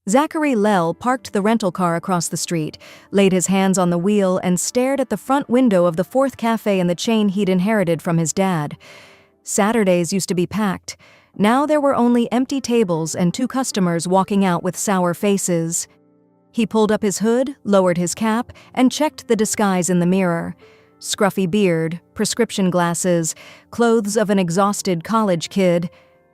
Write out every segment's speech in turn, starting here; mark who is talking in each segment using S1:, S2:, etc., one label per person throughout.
S1: Zachary Lell parked the rental car across the street, laid his hands on the wheel, and stared at the front window of the fourth cafe in the chain he'd inherited from his dad. Saturdays used to be packed. Now there were only empty tables and 2 customers walking out with sour faces. He pulled up his hood, lowered his cap, and checked the disguise in the mirror. Scruffy beard, prescription glasses, clothes of an exhausted college kid.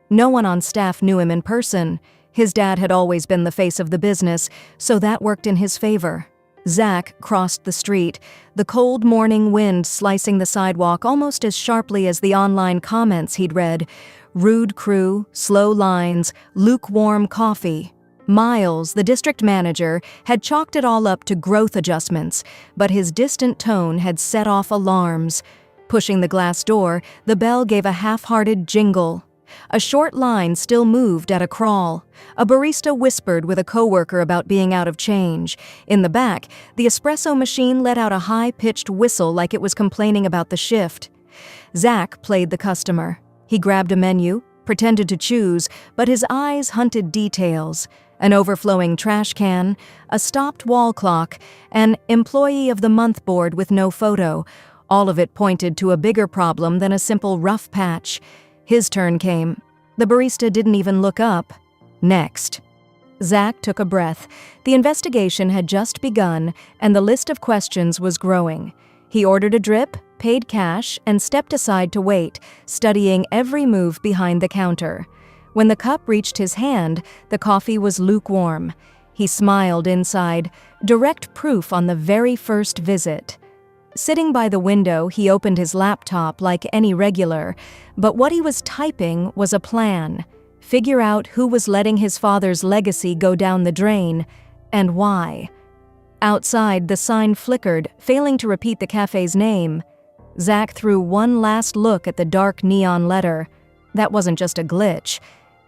S1: No one on staff knew him in person. His dad had always been the face of the business, so that worked in his favor. Zach crossed the street, the cold morning wind slicing the sidewalk almost as sharply as the online comments he'd read. Rude crew, slow lines, lukewarm coffee. Miles, the district manager, had chalked it all up to growth adjustments, but his distant tone had set off alarms. Pushing the glass door, the bell gave a half-hearted jingle. A short line still moved at a crawl. A barista whispered with a coworker about being out of change. In the back, the espresso machine let out a high-pitched whistle like it was complaining about the shift. Zach played the customer. He grabbed a menu, pretended to choose, but his eyes hunted details. An overflowing trash can, a stopped wall clock, an Employee of the Month board with no photo. All of it pointed to a bigger problem than a simple rough patch. His turn came. The barista didn't even look up. Next. Zach took a breath. The investigation had just begun, and the list of questions was growing. He ordered a drip, paid cash, and stepped aside to wait, studying every move behind the counter. When the cup reached his hand, the coffee was lukewarm. He smiled inside, direct proof on the very first visit. Sitting by the window, he opened his laptop like any regular, but what he was typing was a plan. Figure out who was letting his father's legacy go down the drain, and why. Outside, the sign flickered, failing to repeat the cafe's name. Zach threw one last look at the dark neon letter. That wasn't just a glitch.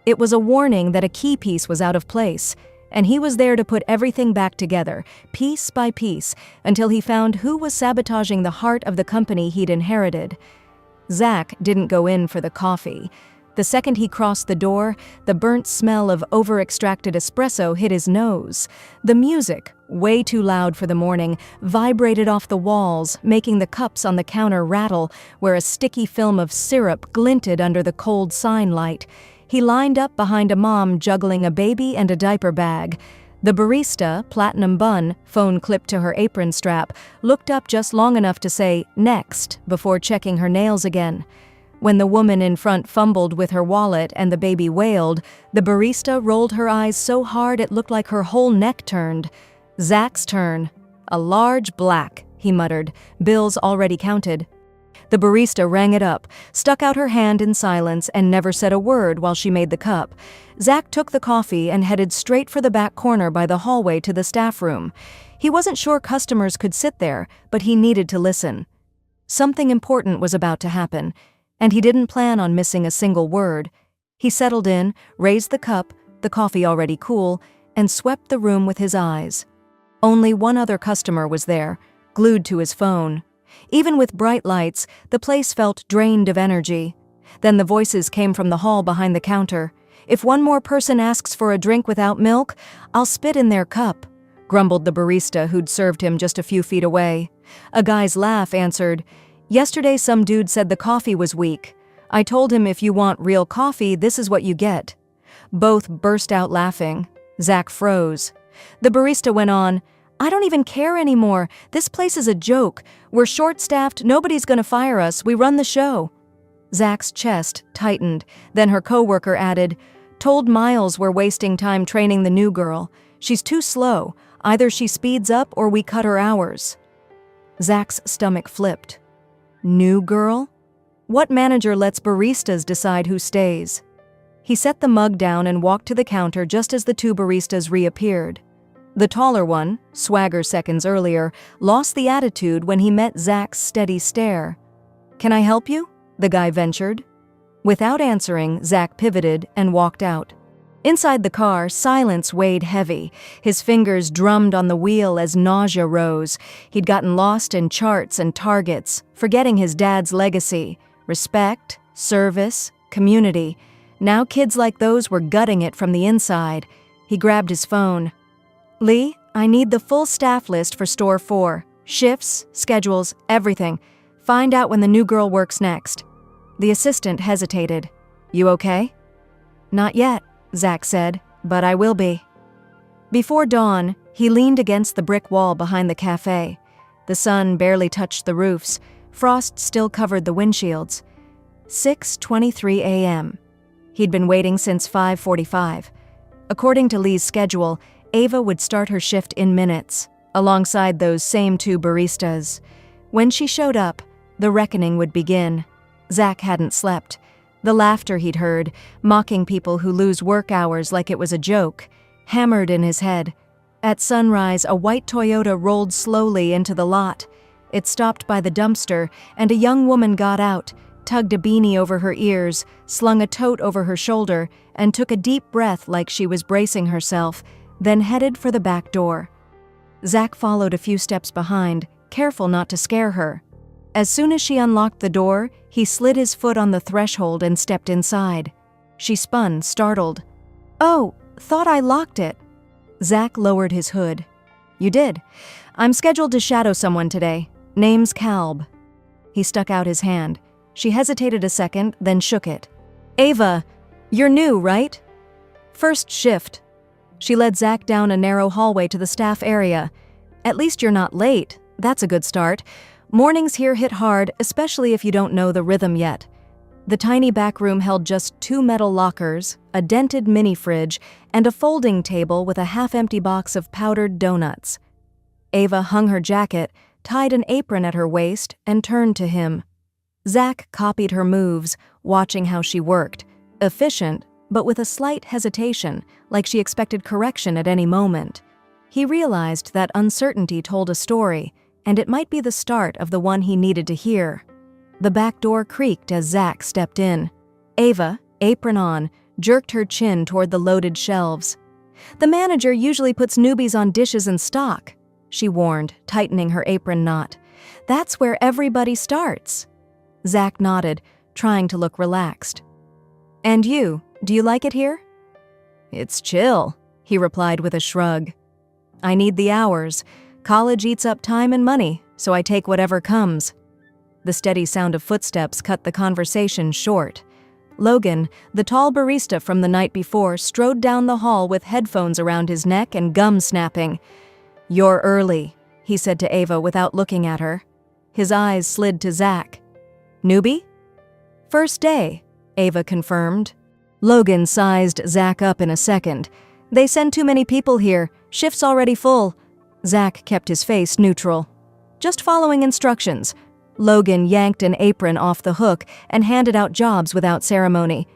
S1: It was a warning that a key piece was out of place, and he was there to put everything back together, piece by piece, until he found who was sabotaging the heart of the company he'd inherited. Zach didn't go in for the coffee. The second he crossed the door, the burnt smell of over-extracted espresso hit his nose. The music, way too loud for the morning, vibrated off the walls, making the cups on the counter rattle, where a sticky film of syrup glinted under the cold sign light. He lined up behind a mom juggling a baby and a diaper bag. The barista, platinum bun, phone clipped to her apron strap, looked up just long enough to say, "Next," before checking her nails again. When the woman in front fumbled with her wallet and the baby wailed, the barista rolled her eyes so hard it looked like her whole neck turned. Zach's turn. "A large black," he muttered, bills already counted. The barista rang it up, stuck out her hand in silence, and never said a word while she made the cup. Zach took the coffee and headed straight for the back corner by the hallway to the staff room. He wasn't sure customers could sit there, but he needed to listen. Something important was about to happen, and he didn't plan on missing a single word. He settled in, raised the cup, the coffee already cool, and swept the room with his eyes. Only one other customer was there, glued to his phone. Even with bright lights, the place felt drained of energy. Then the voices came from the hall behind the counter. "If one more person asks for a drink without milk, I'll spit in their cup," grumbled the barista who'd served him just a few feet away. A guy's laugh answered, "Yesterday some dude said the coffee was weak. I told him if you want real coffee, this is what you get." Both burst out laughing. Zach froze. The barista went on, "I don't even care anymore. This place is a joke. We're short-staffed, nobody's gonna fire us, we run the show." Zach's chest tightened. Then her coworker added, "Told Miles we're wasting time training the new girl. She's too slow. Either she speeds up or we cut her hours." Zach's stomach flipped. New girl? What manager lets baristas decide who stays? He set the mug down and walked to the counter just as the 2 baristas reappeared. The taller one, swagger seconds earlier, lost the attitude when he met Zach's steady stare. "Can I help you?" the guy ventured. Without answering, Zach pivoted and walked out. Inside the car, silence weighed heavy. His fingers drummed on the wheel as nausea rose. He'd gotten lost in charts and targets, forgetting his dad's legacy. Respect, service, community. Now kids like those were gutting it from the inside. He grabbed his phone. "Lee, I need the full staff list for Store 4. Shifts, schedules, everything. Find out when the new girl works next." The assistant hesitated. "You okay?" "Not yet," Zach said, "but I will be." Before dawn, he leaned against the brick wall behind the cafe. The sun barely touched the roofs. Frost still covered the windshields. 6:23 a.m. He'd been waiting since 5:45. According to Lee's schedule, Ava would start her shift in minutes, alongside those same two baristas. When she showed up, the reckoning would begin. Zach hadn't slept. The laughter he'd heard, mocking people who lose work hours like it was a joke, hammered in his head. At sunrise, a white Toyota rolled slowly into the lot. It stopped by the dumpster, and a young woman got out, tugged a beanie over her ears, slung a tote over her shoulder, and took a deep breath like she was bracing herself, then headed for the back door. Zach followed a few steps behind, careful not to scare her. As soon as she unlocked the door, he slid his foot on the threshold and stepped inside. She spun, startled. "Oh, thought I locked it." Zach lowered his hood. "You did. I'm scheduled to shadow someone today. Name's Kalb." He stuck out his hand. She hesitated a second, then shook it. "Ava, you're new, right?" "First shift." She led Zach down a narrow hallway to the staff area. "At least you're not late. That's a good start. Mornings here hit hard, especially if you don't know the rhythm yet." The tiny back room held just 2 metal lockers, a dented mini-fridge, and a folding table with a half-empty box of powdered donuts. Ava hung her jacket, tied an apron at her waist, and turned to him. Zach copied her moves, watching how she worked. Efficient, but with a slight hesitation, like she expected correction at any moment. He realized that uncertainty told a story, and it might be the start of the one he needed to hear. The back door creaked as Zach stepped in. Ava, apron on, jerked her chin toward the loaded shelves. "The manager usually puts newbies on dishes and stock," she warned, tightening her apron knot. "That's where everybody starts." Zach nodded, trying to look relaxed. "And you, do you like it here?" "It's chill," he replied with a shrug. "I need the hours. College eats up time and money, so I take whatever comes." The steady sound of footsteps cut the conversation short. Logan, the tall barista from the night before, strode down the hall with headphones around his neck and gum snapping. "You're early," he said to Ava without looking at her. His eyes slid to Zach. "Newbie?" "First day," Ava confirmed. Logan sized Zach up in a second. "They send too many people here. Shift's already full." Zach kept his face neutral. "Just following instructions." Logan yanked an apron off the hook and handed out jobs without ceremony.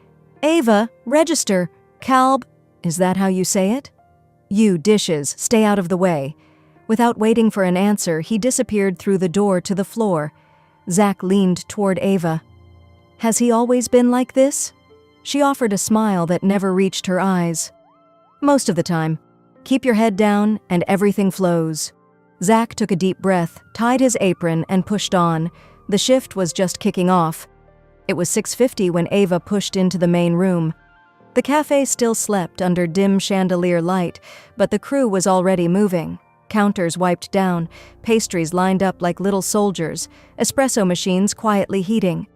S1: "Ava, register. Kalb, is that how you say it? You, dishes, stay out of the way." Without waiting for an answer, he disappeared through the door to the floor. Zach leaned toward Ava. "Has he always been like this?" She offered a smile that never reached her eyes. "Most of the time. Keep your head down and everything flows." Zach took a deep breath, tied his apron, and pushed on. The shift was just kicking off. It was 6:50 when Ava pushed into the main room. The cafe still slept under dim chandelier light, but the crew was already moving. Counters wiped down, pastries lined up like little soldiers, espresso machines quietly heating.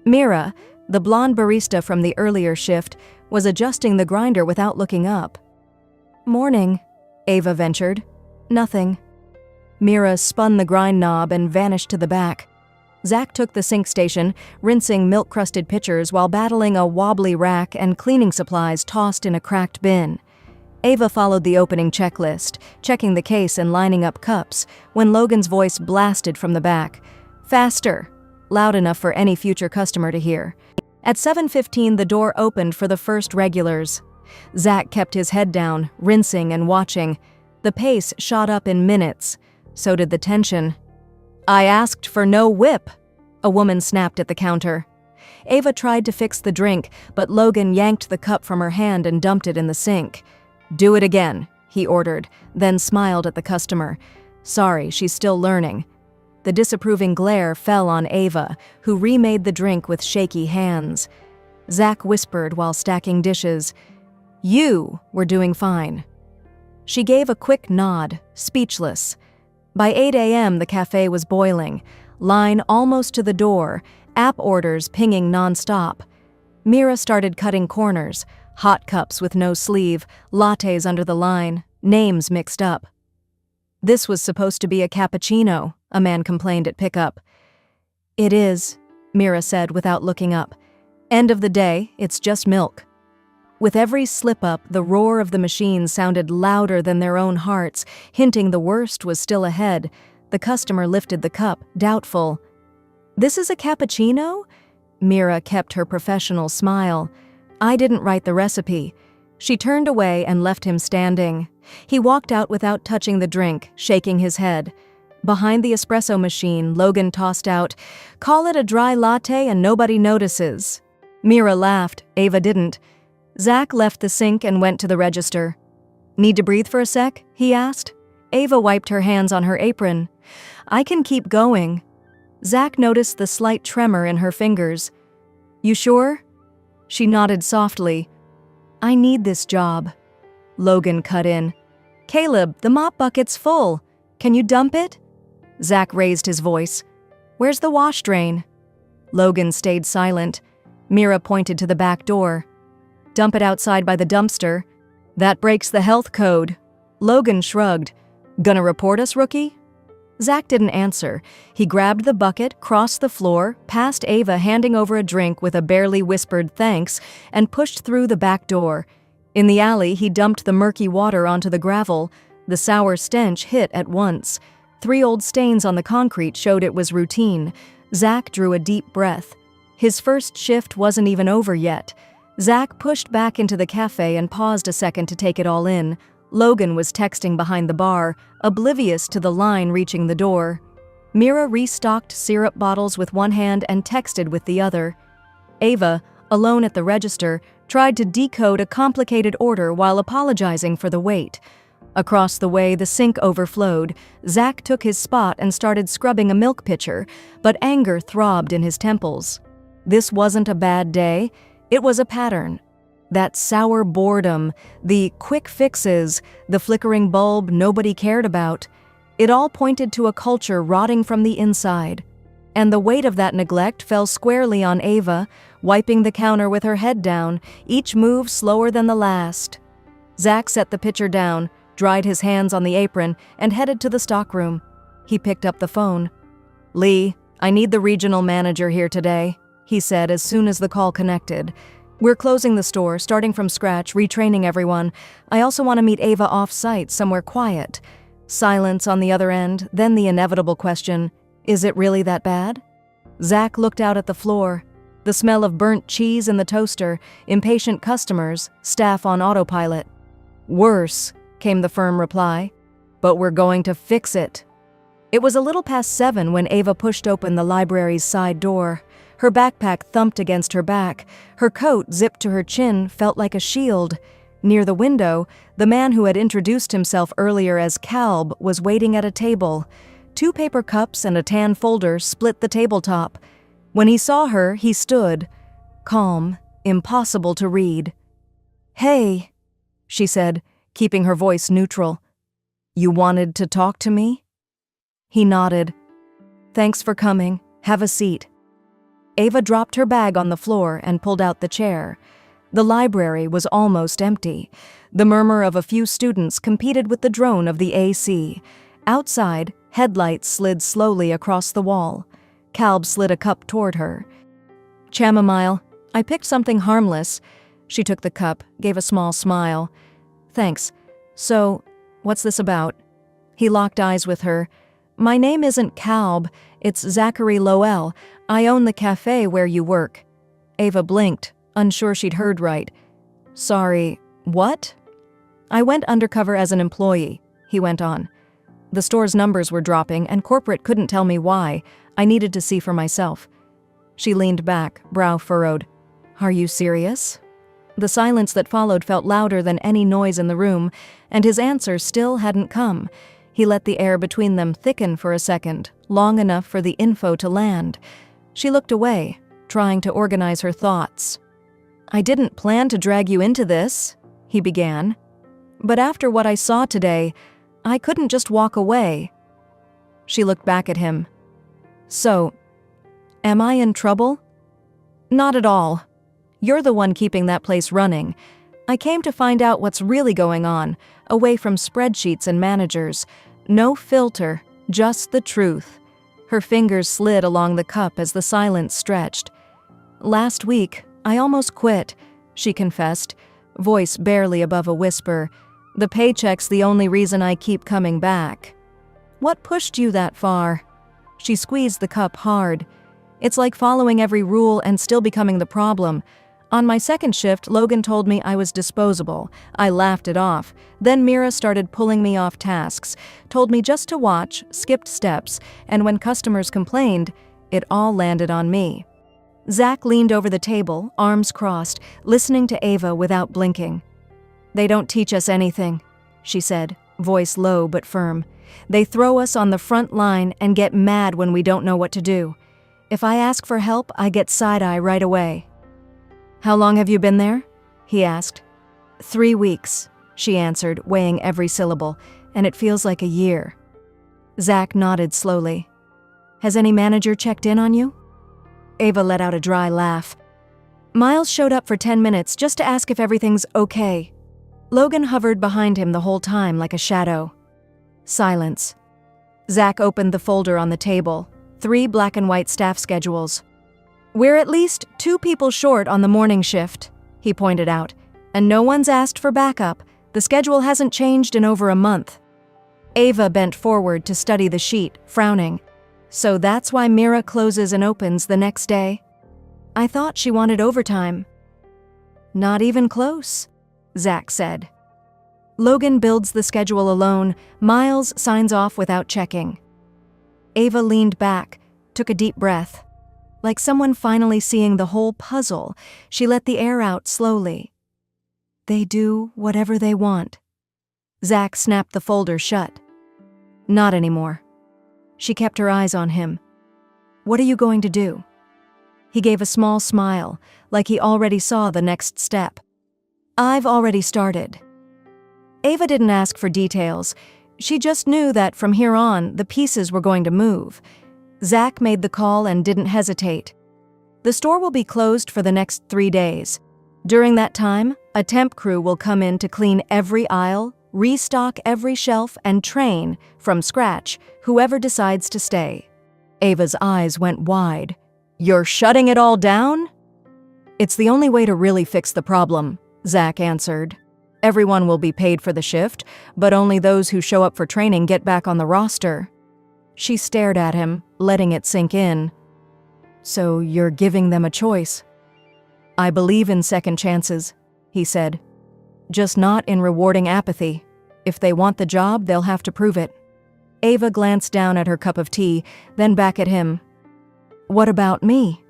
S1: Mira, the blonde barista from the earlier shift, was adjusting the grinder without looking up. "Morning," Ava ventured. "Nothing." Mira spun the grind knob and vanished to the back. Zach took the sink station, rinsing milk-crusted pitchers while battling a wobbly rack and cleaning supplies tossed in a cracked bin. Ava followed the opening checklist, checking the case and lining up cups, when Logan's voice blasted from the back. "Faster!" loud enough for any future customer to hear. At 7:15, the door opened for the first regulars. Zach kept his head down, rinsing and watching. The pace shot up in minutes. So did the tension. "I asked for no whip," a woman snapped at the counter. Ava tried to fix the drink, but Logan yanked the cup from her hand and dumped it in the sink. "Do it again," he ordered, then smiled at the customer. "Sorry, she's still learning." The disapproving glare fell on Ava, who remade the drink with shaky hands. Zach whispered while stacking dishes. "You were doing fine. She gave a quick nod, speechless. By 8 a.m., the cafe was boiling, line almost to the door, app orders pinging nonstop. Mira started cutting corners, hot cups with no sleeve, lattes under the line, names mixed up. "This was supposed to be a cappuccino," a man complained at pickup. "It is," Mira said without looking up. "End of the day, it's just milk." With every slip-up, the roar of the machine sounded louder than their own hearts, hinting the worst was still ahead. The customer lifted the cup, doubtful. "This is a cappuccino?" Mira kept her professional smile. "I didn't write the recipe." She turned away and left him standing. He walked out without touching the drink, shaking his head. Behind the espresso machine, Logan tossed out, "Call it a dry latte and nobody notices." Mira laughed. Ava didn't. Zach left the sink and went to the register. "Need to breathe for a sec?" he asked. Ava wiped her hands on her apron. "I can keep going." Zach noticed the slight tremor in her fingers. "You sure?" She nodded softly. "I need this job." Logan cut in. "Caleb, the mop bucket's full. Can you dump it?" Zach raised his voice. "Where's the wash drain?" Logan stayed silent. Mira pointed to the back door. "Dump it outside by the dumpster." "That breaks the health code." Logan shrugged. "Gonna report us, rookie?" Zach didn't answer. He grabbed the bucket, crossed the floor, past Ava handing over a drink with a barely whispered thanks, and pushed through the back door. In the alley, he dumped the murky water onto the gravel. The sour stench hit at once. 3 old stains on the concrete showed it was routine. Zach drew a deep breath. His first shift wasn't even over yet. Zach pushed back into the cafe and paused a second to take it all in. Logan was texting behind the bar, oblivious to the line reaching the door. Mira restocked syrup bottles with one hand and texted with the other. Ava, alone at the register, tried to decode a complicated order while apologizing for the wait. Across the way, the sink overflowed. Zach took his spot and started scrubbing a milk pitcher, but anger throbbed in his temples. This wasn't a bad day. It was a pattern. That sour boredom, the quick fixes, the flickering bulb nobody cared about. It all pointed to a culture rotting from the inside. And the weight of that neglect fell squarely on Ava, wiping the counter with her head down, each move slower than the last. Zach set the pitcher down, dried his hands on the apron, and headed to the stockroom. He picked up the phone. "Lee, I need the regional manager here today," he said as soon as the call connected. "We're closing the store, starting from scratch, retraining everyone. I also want to meet Ava off-site, somewhere quiet." Silence on the other end, then the inevitable question, "Is it really that bad?" Zach looked out at the floor. The smell of burnt cheese in the toaster, impatient customers, staff on autopilot. "Worse," came the firm reply. "But we're going to fix it." It was a little past 7 when Ava pushed open the library's side door. Her backpack thumped against her back. Her coat, zipped to her chin, felt like a shield. Near the window, the man who had introduced himself earlier as Calb was waiting at a table. 2 paper cups and a tan folder split the tabletop. When he saw her, he stood, calm, impossible to read. "Hey," she said, keeping her voice neutral. "You wanted to talk to me?" He nodded. "Thanks for coming. Have a seat." Ava dropped her bag on the floor and pulled out the chair. The library was almost empty. The murmur of a few students competed with the drone of the AC. Outside, headlights slid slowly across the wall. Calb slid a cup toward her. "Chamomile. I picked something harmless." She took the cup, gave a small smile. "Thanks. So, what's this about?" He locked eyes with her. "My name isn't Calb. It's Zachary Lowell. I own the cafe where you work." Ava blinked, unsure she'd heard right. "Sorry, what?" "I went undercover as an employee," he went on. "The store's numbers were dropping, and corporate couldn't tell me why. I needed to see for myself." She leaned back, brow furrowed. "Are you serious?" The silence that followed felt louder than any noise in the room, and his answer still hadn't come. He let the air between them thicken for a second, long enough for the info to land. She looked away, trying to organize her thoughts. "I didn't plan to drag you into this," he began. But after what I saw today, I couldn't just walk away." She looked back at him. "So, am I in trouble?" "Not at all. You're the one keeping that place running. I came to find out what's really going on, away from spreadsheets and managers. No filter, just the truth." Her fingers slid along the cup as the silence stretched. "Last week, I almost quit," she confessed, voice barely above a whisper. "The paycheck's the only reason I keep coming back." "What pushed you that far?" She squeezed the cup hard. "It's like following every rule and still becoming the problem. On my second shift, Logan told me I was disposable. I laughed it off. Then Mira started pulling me off tasks, told me just to watch, skipped steps, and when customers complained, it all landed on me." Zach leaned over the table, arms crossed, listening to Ava without blinking. "They don't teach us anything," she said, voice low but firm. "They throw us on the front line and get mad when we don't know what to do. If I ask for help, I get side-eye right away." "How long have you been there?" he asked. 3 weeks, she answered, weighing every syllable, "and it feels like a year." Zach nodded slowly. "Has any manager checked in on you?" Ava let out a dry laugh. "Miles showed up for 10 minutes just to ask if everything's okay." Logan hovered behind him the whole time like a shadow. Silence. Zach opened the folder on the table, 3 black and white staff schedules. "We're at least 2 people short on the morning shift," he pointed out, "and no one's asked for backup. The schedule hasn't changed in over a month." Ava bent forward to study the sheet, frowning. "So that's why Mira closes and opens the next day? I thought she wanted overtime." "Not even close," Zach said. Logan builds the schedule alone. Miles signs off without checking. Ava leaned back, took a deep breath. Like someone finally seeing the whole puzzle, she let the air out slowly. "They do whatever they want." Zach snapped the folder shut. "Not anymore." She kept her eyes on him. "What are you going to do?" He gave a small smile, like he already saw the next step. "I've already started." Ava didn't ask for details. She just knew that from here on, the pieces were going to move. Zach made the call and didn't hesitate. "The store will be closed for the next 3 days. During that time, a temp crew will come in to clean every aisle, restock every shelf, and train, from scratch, whoever decides to stay." Ava's eyes went wide. "You're shutting it all down?" "It's the only way to really fix the problem," Zach answered. "Everyone will be paid for the shift, but only those who show up for training get back on the roster." She stared at him, letting it sink in. "So you're giving them a choice?" "I believe in second chances," he said. "Just not in rewarding apathy. If they want the job, they'll have to prove it." Ava glanced down at her cup of tea, then back at him. "What about me?"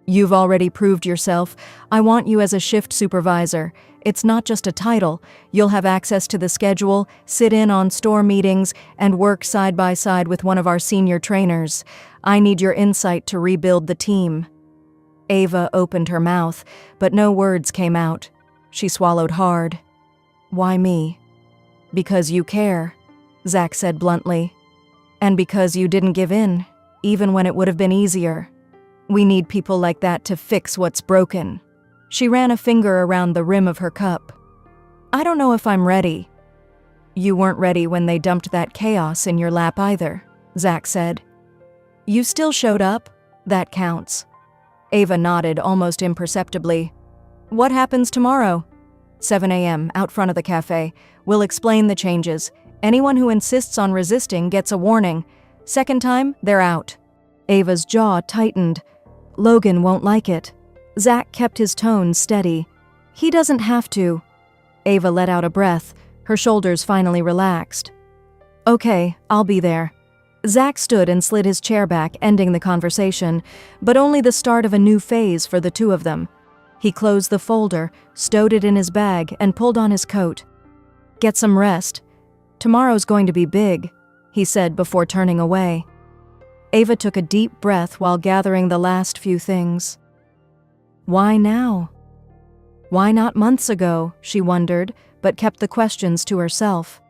S1: "You've already proved yourself. I want you as a shift supervisor. It's not just a title. You'll have access to the schedule, sit in on store meetings, and work side by side with one of our senior trainers. I need your insight to rebuild the team." Ava opened her mouth, but no words came out. She swallowed hard. "Why me?" "Because you care," Zach said bluntly. "And because you didn't give in, even when it would have been easier. We need people like that to fix what's broken." She ran a finger around the rim of her cup. "I don't know if I'm ready." "You weren't ready when they dumped that chaos in your lap either," Zach said. "You still showed up. That counts." Ava nodded almost imperceptibly. "What happens tomorrow?" 7 a.m., out front of the cafe. "We'll explain the changes. Anyone who insists on resisting gets a warning. Second time, they're out." Ava's jaw tightened. "Logan won't like it." Zach kept his tone steady. "He doesn't have to." Ava let out a breath. Her shoulders finally relaxed. "Okay, I'll be there." Zach stood and slid his chair back, ending the conversation, but only the start of a new phase for the two of them. He closed the folder, stowed it in his bag, and pulled on his coat. "Get some rest. Tomorrow's going to be big," he said before turning away. Ava took a deep breath while gathering the last few things. Why now? Why not months ago, she wondered, but kept the questions to herself.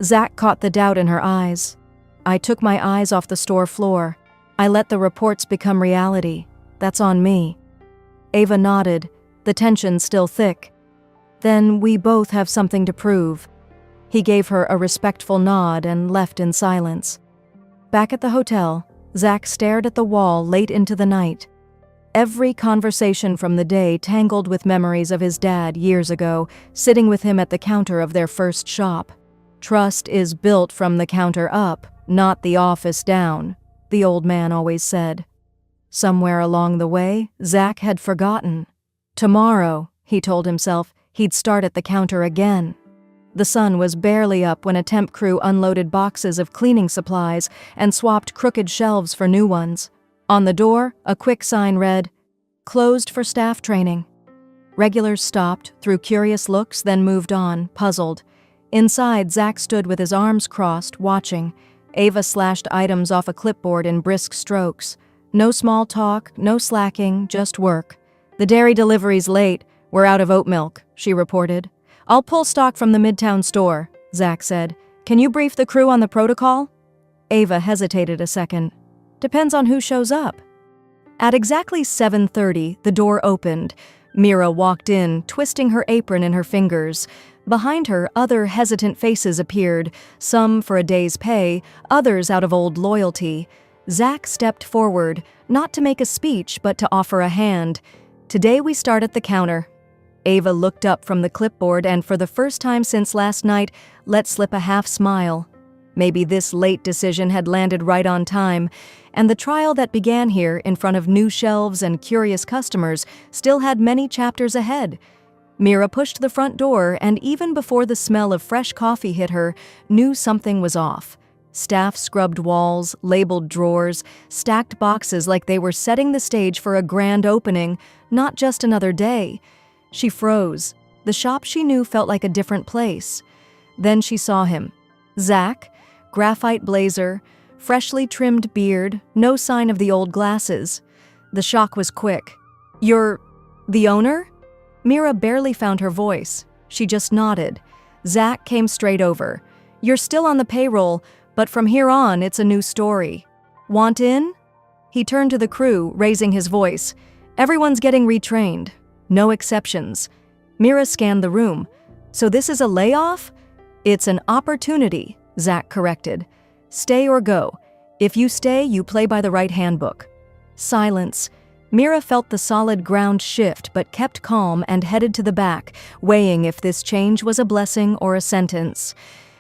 S1: Zach caught the doubt in her eyes. I took my eyes off the store floor. I let the reports become reality. That's on me. Ava nodded, the tension still thick. Then we both have something to prove. He gave her a respectful nod and left in silence. Back at the hotel, Zach stared at the wall late into the night. Every conversation from the day tangled with memories of his dad years ago, sitting with him at the counter of their first shop. Trust is built from the counter up, not the office down, the old man always said. Somewhere along the way, Zach had forgotten. Tomorrow, he told himself, he'd start at the counter again. The sun was barely up when a temp crew unloaded boxes of cleaning supplies and swapped crooked shelves for new ones. On the door, a quick sign read, "Closed for staff training." Regulars stopped, threw curious looks, then moved on, puzzled. Inside, Zach stood with his arms crossed, watching. Ava slashed items off a clipboard in brisk strokes. No small talk, no slacking, just work. "The dairy delivery's late. We're out of oat milk," she reported. "I'll pull stock from the Midtown store," Zach said. "Can you brief the crew on the protocol?" Ava hesitated a second. "Depends on who shows up." At exactly 7:30, the door opened. Mira walked in, twisting her apron in her fingers. Behind her, other hesitant faces appeared, some for a day's pay, others out of old loyalty. Zach stepped forward, not to make a speech, but to offer a hand. "Today we start at the counter." Ava looked up from the clipboard and, for the first time since last night, let slip a half smile. Maybe this late decision had landed right on time, and the trial that began here in front of new shelves and curious customers still had many chapters ahead. Mira pushed the front door, and even before the smell of fresh coffee hit her, knew something was off. Staff scrubbed walls, labeled drawers, stacked boxes like they were setting the stage for a grand opening, not just another day. She froze. The shop she knew felt like a different place. Then she saw him. Zach, graphite blazer, freshly trimmed beard, no sign of the old glasses. The shock was quick. "You're the owner?" Mira barely found her voice. She just nodded. Zach came straight over. "You're still on the payroll, but from here on it's a new story. Want in?" He turned to the crew, raising his voice. "Everyone's getting retrained. No exceptions." Mira scanned the room. "So this is a layoff?" "It's an opportunity," Zach corrected. "Stay or go. If you stay, you play by the right handbook." Silence. Mira felt the solid ground shift but kept calm and headed to the back, weighing if this change was a blessing or a sentence.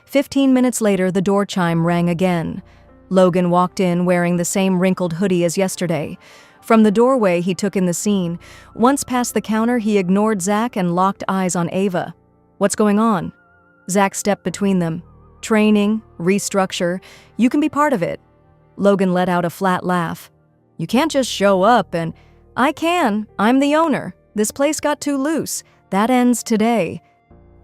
S1: 15 minutes later, the door chime rang again. Logan walked in wearing the same wrinkled hoodie as yesterday. From the doorway, he took in the scene. Once past the counter, he ignored Zach and locked eyes on Ava. "What's going on?" Zach stepped between them. "Training, restructure, you can be part of it." Logan let out a flat laugh. "You can't just show up and—" "I can. I'm the owner. This place got too loose. That ends today."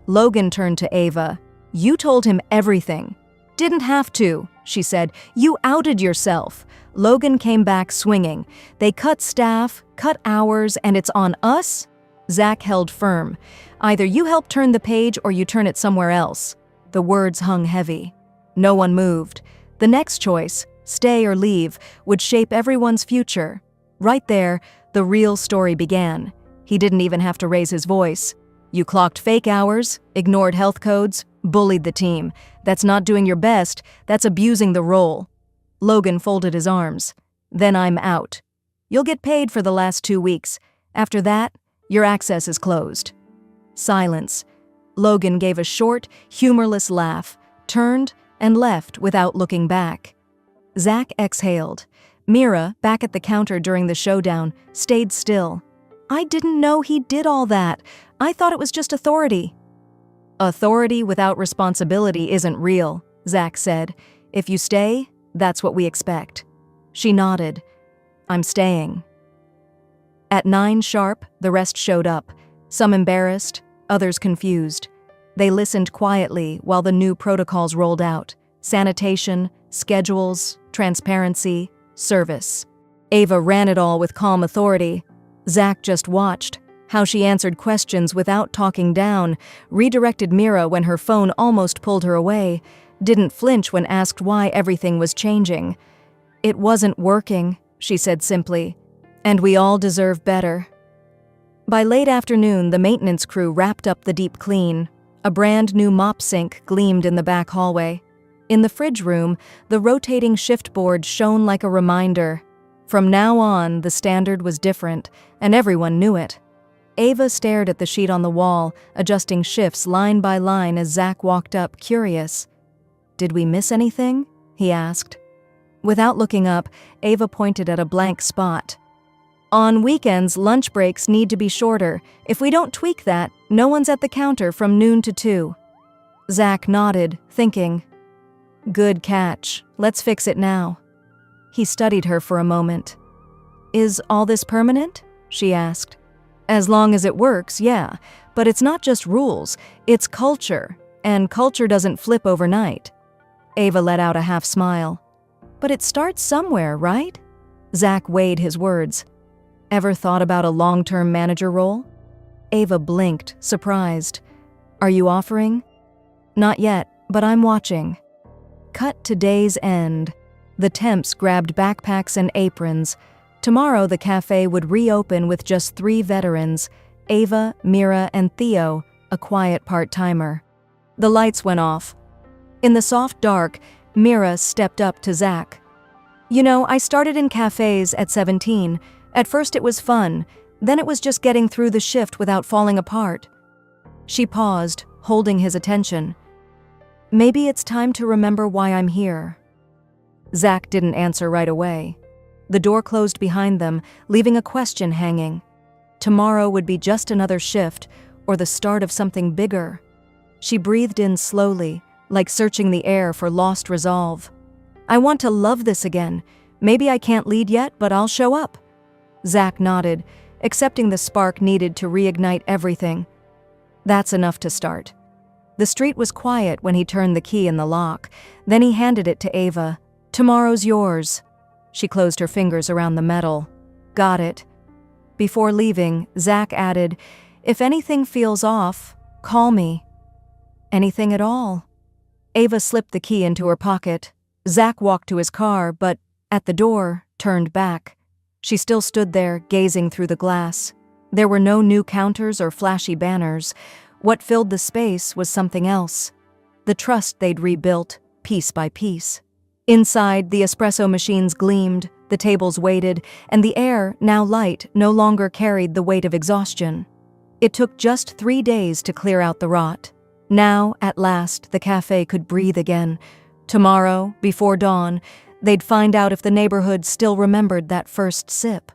S1: Logan turned to Ava. "You told him everything." "Didn't have to," she said. "You outed yourself." Logan came back swinging. "They cut staff, cut hours, and it's on us?" Zach held firm. "Either you help turn the page or you turn it somewhere else." The words hung heavy. No one moved. The next choice, stay or leave, would shape everyone's future. Right there, the real story began. He didn't even have to raise his voice. "You clocked fake hours, ignored health codes, bullied the team. That's not doing your best, that's abusing the role." Logan folded his arms. "Then I'm out. You'll get paid for the last 2 weeks. After that, your access is closed." Silence. Logan gave a short, humorless laugh, turned, and left without looking back. Zach exhaled. Mira, back at the counter during the showdown, stayed still. "I didn't know he did all that. I thought it was just authority." "Authority without responsibility isn't real," Zach said. "If you stay, that's what we expect." She nodded. "I'm staying." At 9 sharp, the rest showed up, some embarrassed, others confused. They listened quietly while the new protocols rolled out. Sanitation, schedules, transparency, service. Ava ran it all with calm authority. Zach just watched, How she answered questions without talking down, redirected Mira when her phone almost pulled her away, didn't flinch when asked why everything was changing. "It wasn't working," she said simply, "and we all deserve better." By late afternoon, the maintenance crew wrapped up the deep clean. A brand new mop sink gleamed in the back hallway. In the fridge room, the rotating shift board shone like a reminder. From now on, the standard was different, and everyone knew it. Ava stared at the sheet on the wall, adjusting shifts line by line as Zach walked up, curious. "Did we miss anything?" he asked. Without looking up, Ava pointed at a blank spot. "On weekends, lunch breaks need to be shorter. If we don't tweak that, no one's at the counter from noon to 2. Zach nodded, thinking. "Good catch. Let's fix it now." He studied her for a moment. "Is all this permanent?" she asked. "As long as it works, yeah. But it's not just rules, it's culture. And culture doesn't flip overnight." Ava let out a half smile. "But it starts somewhere, right?" Zach weighed his words. "Ever thought about a long-term manager role?" Ava blinked, surprised. "Are you offering?" "Not yet, but I'm watching." Cut to day's end. The temps grabbed backpacks and aprons. Tomorrow the cafe would reopen with just 3 veterans, Ava, Mira, and Theo, a quiet part-timer. The lights went off. In the soft dark, Mira stepped up to Zach. "You know, I started in cafes at 17. At first it was fun, then it was just getting through the shift without falling apart." She paused, holding his attention. "Maybe it's time to remember why I'm here." Zach didn't answer right away. The door closed behind them, leaving a question hanging. Tomorrow would be just another shift, or the start of something bigger. She breathed in slowly, like searching the air for lost resolve. "I want to love this again. Maybe I can't lead yet, but I'll show up." Zach nodded, accepting the spark needed to reignite everything. That's enough to start. The street was quiet when he turned the key in the lock. Then he handed it to Ava. "Tomorrow's yours." She closed her fingers around the metal. "Got it." Before leaving, Zach added, "If anything feels off, call me." "Anything at all?" Ava slipped the key into her pocket. Zach walked to his car, but, at the door, turned back. She still stood there, gazing through the glass. There were no new counters or flashy banners. What filled the space was something else. The trust they'd rebuilt, piece by piece. Inside, the espresso machines gleamed, the tables waited, and the air, now light, no longer carried the weight of exhaustion. It took just 3 days to clear out the rot. Now, at last, the cafe could breathe again. Tomorrow, before dawn, they'd find out if the neighborhood still remembered that first sip.